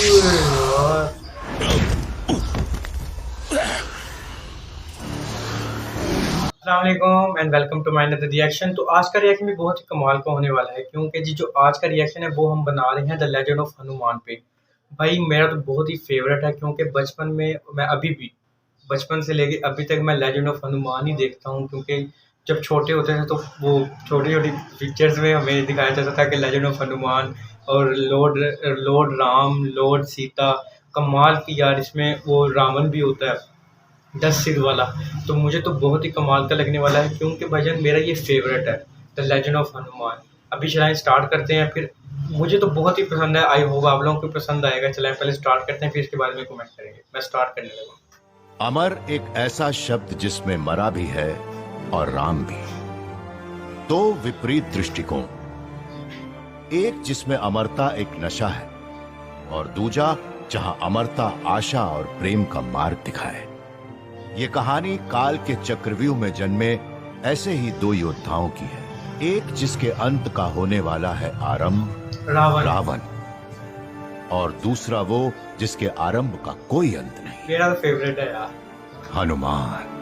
अस्सलामुअलैकुम and welcome to my another reaction. तो आज का रिएक्शन भी बहुत ही कमाल का होने वाला है, क्योंकि जी जो आज का रिएक्शन है वो हम बना रहे हैं द लेजेंड ऑफ हनुमान पे। भाई मेरा तो बहुत ही फेवरेट है, क्योंकि बचपन में मैं अभी भी बचपन से लेके अभी तक मैं लेजेंड ऑफ हनुमान ही देखता हूँ। क्योंकि जब छोटे होते थे तो वो छोटी छोटी पिक्चर्स में हमें दिखाया जाता था कि लेजेंड ऑफ हनुमान और Lord Lord Ram, Lord Sita. कमाल की यार, इसमें वो रावण भी होता है 10 सिर वाला। तो मुझे तो बहुत ही कमाल का लगने वाला है, क्योंकि भजन मेरा ये फेवरेट है द लेजेंड ऑफ हनुमान। अभी चलाएं स्टार्ट करते हैं। फिर मुझे तो बहुत ही पसंद है, आई होप आप लोगों को पसंद आएगा। चलाएं पहले स्टार्ट करते हैं, फिर इसके बाद में कमेंट करेंगे। मैं स्टार्ट करने लगा। अमर एक ऐसा शब्द जिसमें मरा भी है और राम भी। दो विपरीत दृष्टिकोण, एक जिसमें अमरता एक नशा है और दूजा जहां अमरता आशा और प्रेम का मार्ग दिखाए। ये कहानी काल के चक्रव्यूह में जन्मे ऐसे ही दो योद्धाओं की है। एक जिसके अंत का होने वाला है आरंभ, रावण, और दूसरा वो जिसके आरंभ का कोई अंत नहीं। मेरा तो फेवरेट है यार, हनुमान।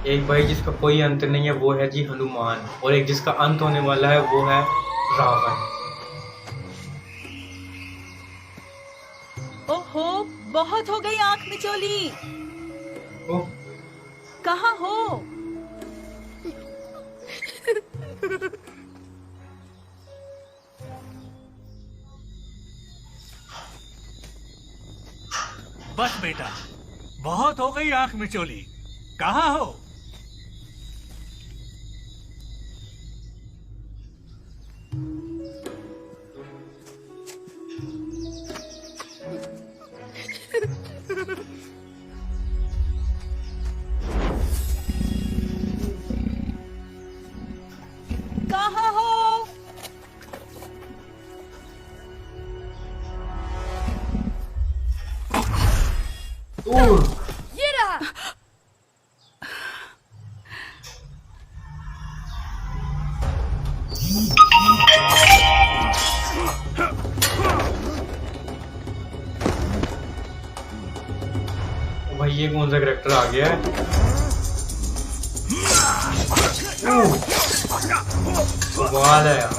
एक भाई जिसका कोई अंत नहीं है वो है जी हनुमान, और एक जिसका अंत होने वाला है वो है रावण। ओहो, बहुत हो गई आंख मिचोली। ओह, कहाँ हो? बस बेटा, बहुत हो गई आंख मिचोली। कहाँ हो? कहाँ हो? ये रहा। भाई ये कौन सा कैरेक्टर आ गया है? कमाल है यार।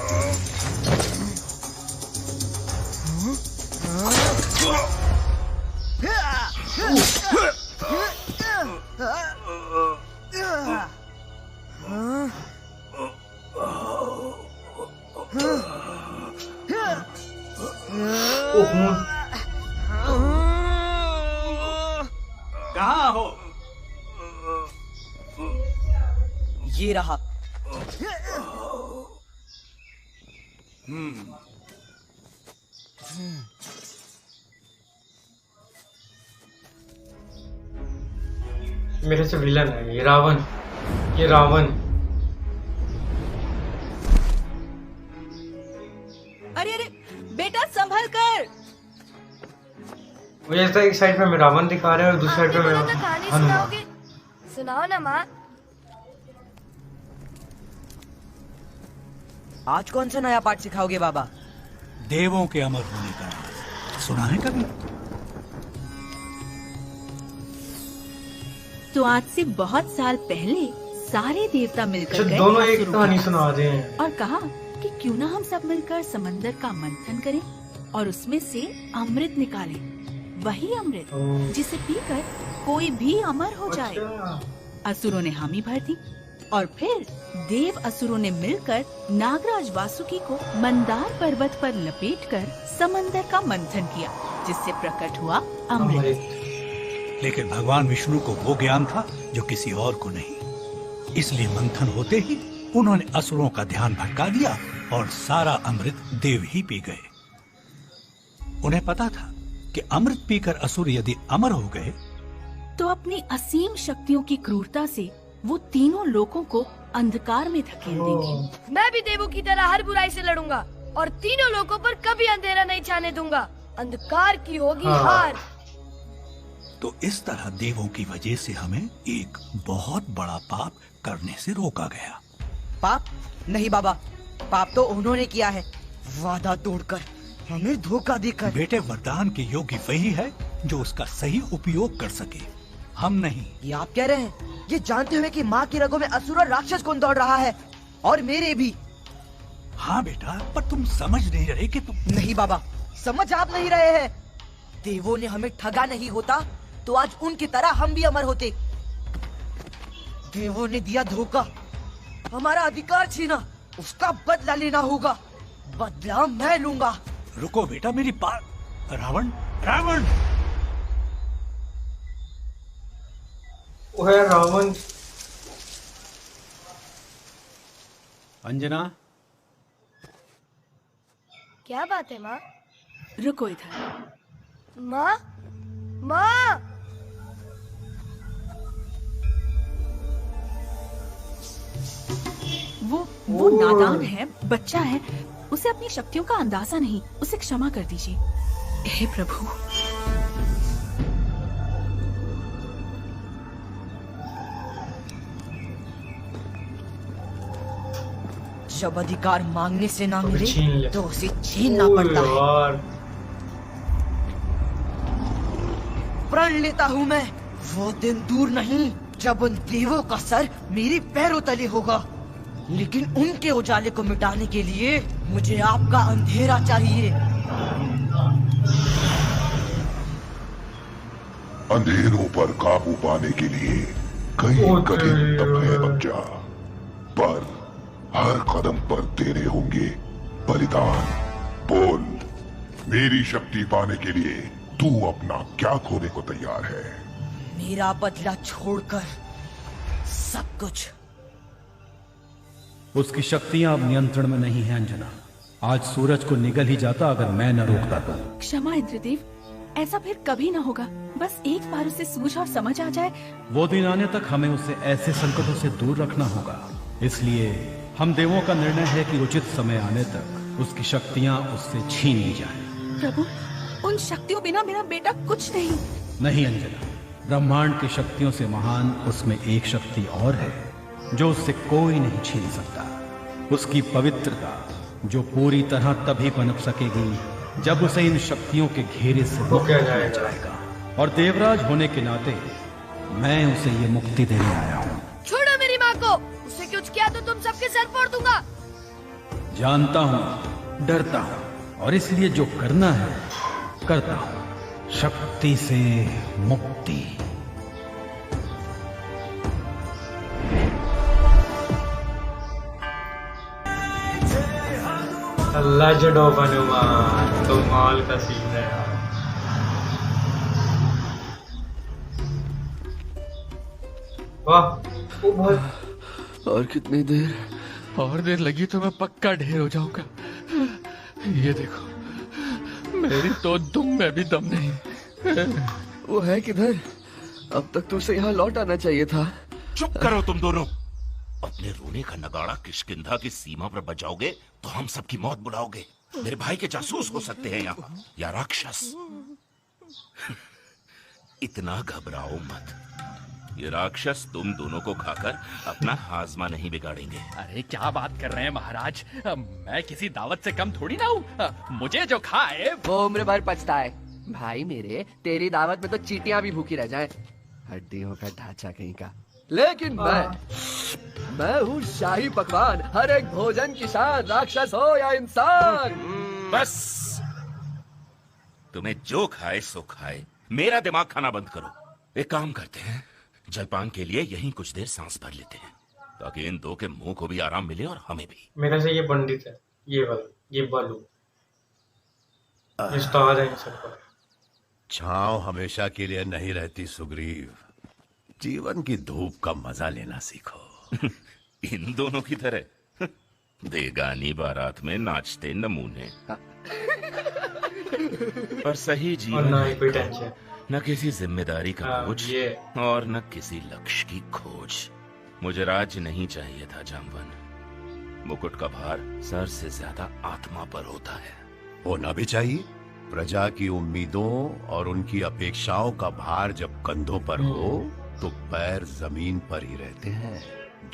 कहाँ हो? ये रहा। मेरे से विलन है ये रावण, ये रावण। अरे अरे बेटा, संभल कर। मुझे ऐसा एक साइड पे मैं रावण दिखा रहे हैं और दूसरी साइड पे मैं कहानी हनुमान। सुनाओगे? सुनाओ ना माँ। आज कौन सा नया पाठ सिखाओगे बाबा? देवों के अमर होने का सुना है कभी? तो आज से बहुत साल पहले सारे देवता मिलकर गए दोनों एक असुरों कहानी के सुना पास दे हैं। और कहा कि क्यों ना हम सब मिलकर समंदर का मंथन करें और उसमें से अमृत निकालें। वही अमृत जिसे पीकर कोई भी अमर हो जाए। अच्छा। असुरों ने हामी भर दी और फिर देव असुरों ने मिलकर नागराज वासुकी को मंदार पर्वत पर लपेटकर समंदर का मंथन किया, जिससे प्रकट हुआ अमृत। लेकिन भगवान विष्णु को वो ज्ञान था जो किसी और को नहीं। इसलिए मंथन होते ही उन्होंने असुरों का ध्यान भटका दिया और सारा अमृत देव ही पी गए। उन्हें पता था कि अमृत पीकर असुर यदि अमर हो गए तो अपनी असीम शक्तियों की क्रूरता से वो तीनों लोगों को अंधकार में धकेल देंगे। मैं भी देवों की तरह हर बुराई से लड़ूंगा और तीनों लोगों पर कभी अंधेरा नहीं छाने दूंगा। अंधकार की होगी हार। तो इस तरह देवों की वजह से हमें एक बहुत बड़ा पाप करने से रोका गया। पाप नहीं बाबा, पाप तो उन्होंने किया है, वादा तोड़कर, हमें धोखा देकर। बेटे, वरदान के योग्य वही है जो उसका सही उपयोग कर सके, हम नहीं। ये आप कह रहे हैं ये जानते हुए कि माँ की रगों में असुर और राक्षस कौन दौड़ रहा है, और मेरे भी। हाँ बेटा, पर तुम समझ नहीं रहे कि तुम। नहीं बाबा, समझ आप नहीं रहे हैं। देवों ने हमें ठगा नहीं होता तो आज उनकी तरह हम भी अमर होते। देवों ने दिया धोखा, हमारा अधिकार छीना, उसका बदला लेना होगा। बदला मैं लूंगा। रुको बेटा, मेरी बात। रावण, रावण! वो है रावण। अंजना, क्या बात है माँ? रुको इधर। माँ, माँ! वो नादान है, बच्चा है, उसे अपनी शक्तियों का अंदाजा नहीं, उसे क्षमा कर दीजिए। हे प्रभु। जब अधिकार मांगने से ना छीन ले। मिले तो उसे छीनना पड़ता है। यार, प्रण लेता हूँ मैं, वो दिन दूर नहीं जब उन देवों का सर मेरे पैरों तले होगा। लेकिन उनके उजाले को मिटाने के लिए मुझे आपका अंधेरा चाहिए। अंधेरों पर काबू पाने के लिए कई कठिन तमहे बच्चा, पर हर कदम पर तेरे होंगे बलिदान। बोल, मेरी शक्ति पाने के लिए तू अपना क्या खोने को तैयार है? मेरा बदला छोड़कर सब कुछ। उसकी शक्तियां अब नियंत्रण में नहीं है अंजना। आज सूरज को निगल ही जाता अगर मैं न रोकता तो। क्षमा इंद्रदेव, ऐसा फिर कभी ना होगा। बस एक बार उसे सूझ और समझ आ जाए। वो दिन आने तक हमें उसे ऐसे संकटों से दूर रखना होगा। इसलिए हम देवों का निर्णय है कि उचित समय आने तक उसकी शक्तियां उससे छीन ली जाएं। प्रभु, उन शक्तियों बिना मेरा बेटा कुछ नहीं। नहीं अंजना, ब्रह्मांड की शक्तियों से महान उसमें एक शक्ति और है जो उससे कोई नहीं छीन सकता। उसकी पवित्रता, जो पूरी तरह तभी पनप सकेगी जब उसे इन शक्तियों के घेरे से मुक्त किया जाएगा। और देवराज होने के नाते मैं उसे ये मुक्ति देने आया हूँ। छोड़ो मेरी माँ को, उससे कुछ किया तो तुम सबके सर फोड़ दूंगा। जानता हूँ, डरता हूँ, और इसलिए जो करना है करता हूँ। शक्ति से मुक्ति। लेजेंड ऑफ हनुमान, कमाल का सीन है यार। वाह, वो बहुत। और कितनी देर? और देर लगी तो मैं पक्का ढेर हो जाऊंगा। ये देखो, मेरी तो दुम में भी दम नहीं। वो है किधर? अब तक तो उसे यहाँ लौट आना चाहिए था। चुप करो तुम दोनों। अपने रोने का नगाड़ा किष्किंधा की सीमा पर बजाओगे तो हम सबकी मौत बुलाओगे। मेरे भाई के जासूस हो सकते हैं यहाँ, या राक्षस। इतना घबराओ मत, ये राक्षस तुम दोनों को खाकर अपना हाजमा नहीं बिगाड़ेंगे। अरे क्या बात कर रहे हैं महाराज, मैं किसी दावत से कम थोड़ी ना हूँ। मुझे जो खाए वो उम्र भर पछता है। भाई मेरे, तेरी दावत में तो चींटियां भी भूखी रह जाएं। हड्डियों का ढांचा कहीं का। लेकिन मैं हूँ शाही पकवान, हर एक भोजन की शान, राक्षस हो या इंसान। बस, तुम्हें जो खाए सो खाए, मेरा दिमाग खाना बंद करो। एक काम करते हैं, जलपान के लिए यहीं कुछ देर सांस भर लेते हैं, ताकि इन दो के मुंह को भी आराम मिले और हमें भी। मेरे से ये पंडित है, ये वाला, ये बालू, ये उस्ताद है इन सबका। छांव हमेशा के लिए नहीं रहती सुग्रीव, जीवन की धूप का मजा लेना सीखो। इन दोनों की तरह बेगानी बारात में नाचते नमूने। पर सही और जीवन ना ही कोई टेंशन। न किसी जिम्मेदारी का बोझ ये और न किसी लक्ष्य की खोज। मुझे राज्य नहीं चाहिए था जामवन। मुकुट का भार सर से ज्यादा आत्मा पर होता है। होना भी चाहिए, प्रजा की उम्मीदों और उनकी अपेक्षाओं का भार जब कंधों पर हो तो पैर जमीन पर ही रहते हैं।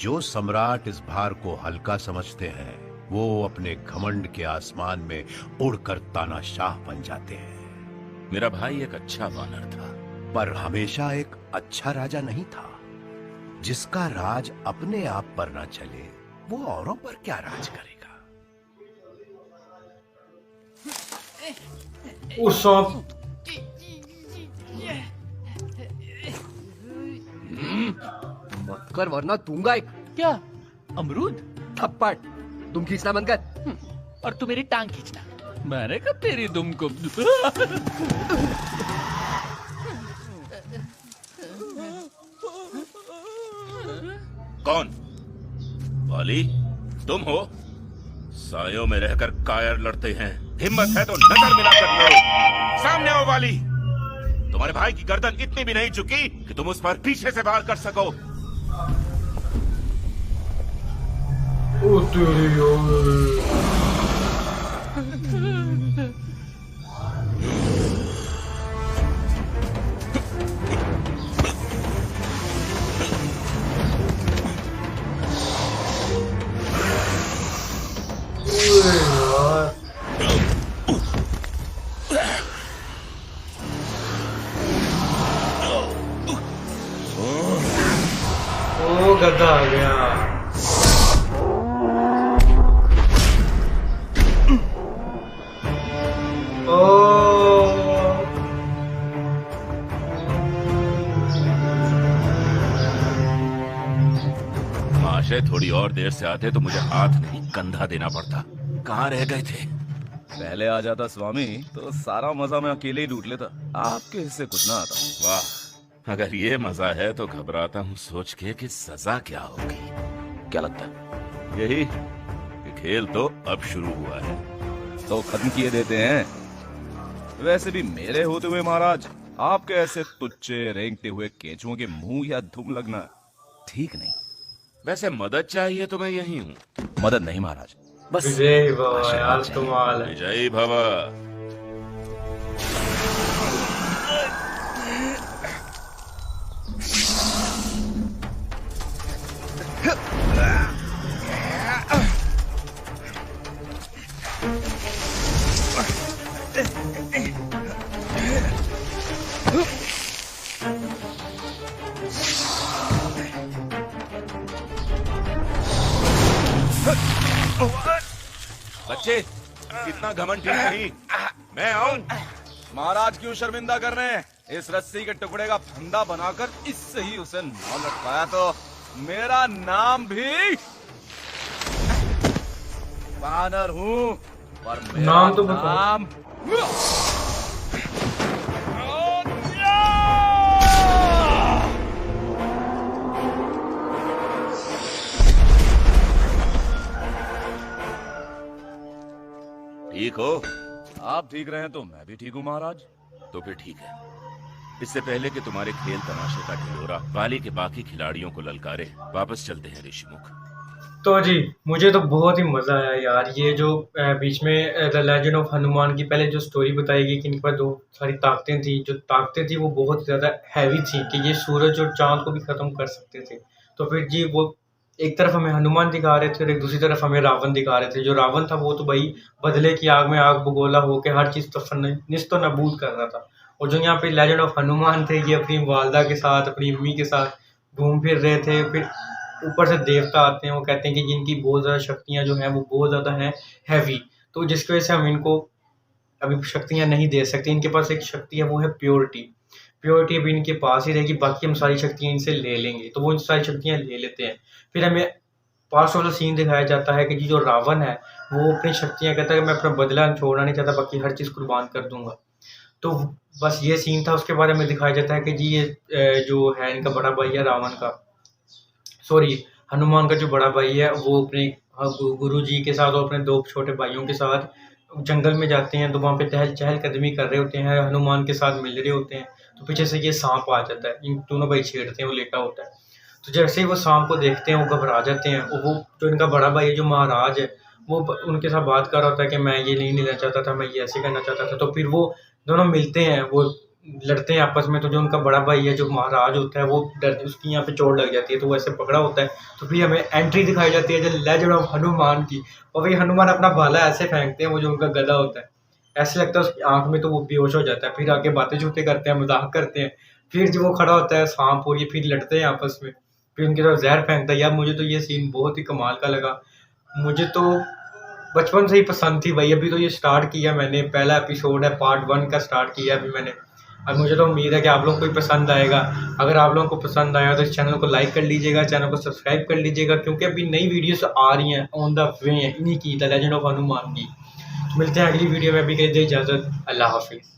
जो सम्राट इस भार को हल्का समझते हैं वो अपने घमंड के आसमान में उड़कर तानाशाह बन जाते हैं। मेरा भाई एक अच्छा वानर था, पर हमेशा एक अच्छा राजा नहीं था। जिसका राज अपने आप पर ना चले वो औरों पर क्या राज करेगा। उस सांप मत कर वरना दूंगा एक। क्या अमरूद? थप्पड़। तुम खींचना बंद कर। और तू मेरी टांग खींचना। मैंने कब तेरी दुम को कौन? वाली तुम हो? सायों में रहकर कायर लड़ते हैं, हिम्मत है तो नजर मिलाकर लड़ो। सामने आओ वाली। तुम्हारे भाई की गर्दन इतनी भी नहीं झुकी कि तुम उस पर पीछे से वार कर सको। ओ तेरी ओए। ओ गधा आ गया। माशे थोड़ी और देर से आते तो मुझे हाथ नहीं कंधा देना पड़ता। कहाँ रह गए थे? पहले आ जाता स्वामी तो सारा मजा मैं अकेले ही लूट लेता, आपके हिस्से कुछ ना आता। वाह, अगर ये मजा है तो घबराता हूँ सोच के कि सजा क्या होगी। क्या लगता है? यही कि खेल तो अब शुरू हुआ है। तो खत्म किए देते हैं। वैसे भी मेरे होते हुए महाराज आपके ऐसे तुच्चे रेंगते हुए केंचुओं के मुंह या धुम लगना ठीक नहीं। वैसे मदद चाहिए तो मैं यही हूँ। मदद नहीं महाराज, बस विजय भव यार, कमाल है। विजयी भव। बच्चे कितना घमंड ठीक नहीं। मैं आऊं? महाराज क्यों शर्मिंदा कर रहे हैं? इस रस्सी के टुकड़े का फंदा बनाकर इससे ही उसे न लटकाया तो मेरा नाम भी वानर हूँ, पर मेरा नाम तो बताओ। नाम ठीक हो? आप ठीक रहे तो मैं भी ठीक हूँ महाराज। तो फिर ठीक है। इससे पहले कि तुम्हारे खेल तमाशे का ढिंढोरा वाली के बाकी खिलाड़ियों को ललकारे, वापस चलते हैं ऋषिमुख। तो जी मुझे तो बहुत ही मजा आया यार। ये जो बीच में द लेजेंड ऑफ हनुमान की पहले जो स्टोरी बताई गई कि इनके पास दो सारी ताकतें थी, जो ताकतें थी वो बहुत ज्यादा हैवी थी कि ये सूरज और चांद को भी खत्म कर सकते थे। तो फिर जी वो एक तरफ हमें हनुमान दिखा रहे थे और एक दूसरी तरफ हमें रावण दिखा रहे थे। जो रावण था वो तो भाई बदले की आग में आग बगोला होकर हर चीज तो निस्तो नबूद कर रहा था। और जो यहाँ पे लेजेंड ऑफ हनुमान थे ये अपनी वालदा के साथ, अपनी अम्मी के साथ घूम फिर रहे थे। फिर ऊपर से देवता आते हैं, वो कहते हैं कि जिनकी बहुत ज़्यादा शक्तियाँ जो हैं वो बहुत ज़्यादा हैं हैवी, तो जिसकी वजह से हम इनको अभी शक्तियाँ नहीं दे सकते। इनके पास एक शक्ति है वो है प्योरिटी। प्योरिटी अभी इनके पास ही रहेगी, बाकी हम सारी शक्तियाँ इनसे ले लेंगे। तो वो इन सारी शक्तियाँ ले लेते हैं। फिर हमें पास वाला सीन दिखाया जाता है कि जी जो रावण है वो अपनी शक्तियाँ कहता है कि मैं अपना बदला छोड़ना नहीं चाहता, बाकी हर चीज़ कुर्बान कर दूंगा। तो बस ये सीन था। उसके बारे में दिखाया जाता है कि जी ये जो है इनका बड़ा भाई है रावण का, सॉरी हनुमान का जो बड़ा भाई है वो अपने गुरु जी के साथ और अपने दो छोटे भाइयों के साथ जंगल में जाते हैं। तो वहाँ पे चहलकदमी कर रहे होते हैं, हनुमान के साथ मिल रहे होते हैं। तो पीछे से ये सांप आ जाता है, इन दोनों भाई छेड़ते हैं, वो लेटा होता है। तो जैसे ही वो सांप को देखते हैं वो घबरा जाते हैं। और वो जो इनका बड़ा भाई है जो महाराज है वो उनके साथ बात कर रहा होता है कि मैं ये नहीं लेना चाहता था, मैं ये ऐसे करना चाहता था। तो फिर वो दोनों मिलते हैं, वो लड़ते हैं आपस में। तो जो उनका बड़ा भाई है जो महाराज होता है वो उसकी यहाँ पे चोट लग जाती है, तो वो ऐसे पकड़ा होता है। तो फिर हमें एंट्री दिखाई जाती है जो लेजेंड ऑफ हनुमान की, और वही हनुमान अपना भाला ऐसे फेंकते हैं, वो जो उनका गदा होता है ऐसे लगता है उसकी आंख में, तो वो बेहोश हो जाता है। फिर आके बातें छूते करते हैं, मजाक करते हैं। फिर जब वो खड़ा होता है सांप और ये फिर लड़ते हैं आपस में, फिर उनकी तरफ जहर फेंकता है। यार मुझे तो ये सीन बहुत ही कमाल का लगा, मुझे तो बचपन से ही पसंद थी भाई। अभी तो ये स्टार्ट किया मैंने, पहला एपिसोड है, पार्ट 1 का स्टार्ट किया अभी मैंने। अब मुझे तो उम्मीद है कि आप लोगों को भी पसंद आएगा। अगर आप लोगों को पसंद आया तो इस चैनल को लाइक कर लीजिएगा, चैनल को सब्सक्राइब कर लीजिएगा, क्योंकि अभी नई वीडियोस आ रही हैं, ऑन द वे हैं इन्हीं की, द लेजेंड ऑफ हनुमान की। मिलते हैं अगली वीडियो में, अभी के लिए इजाज़त, अल्लाह हाफिज़।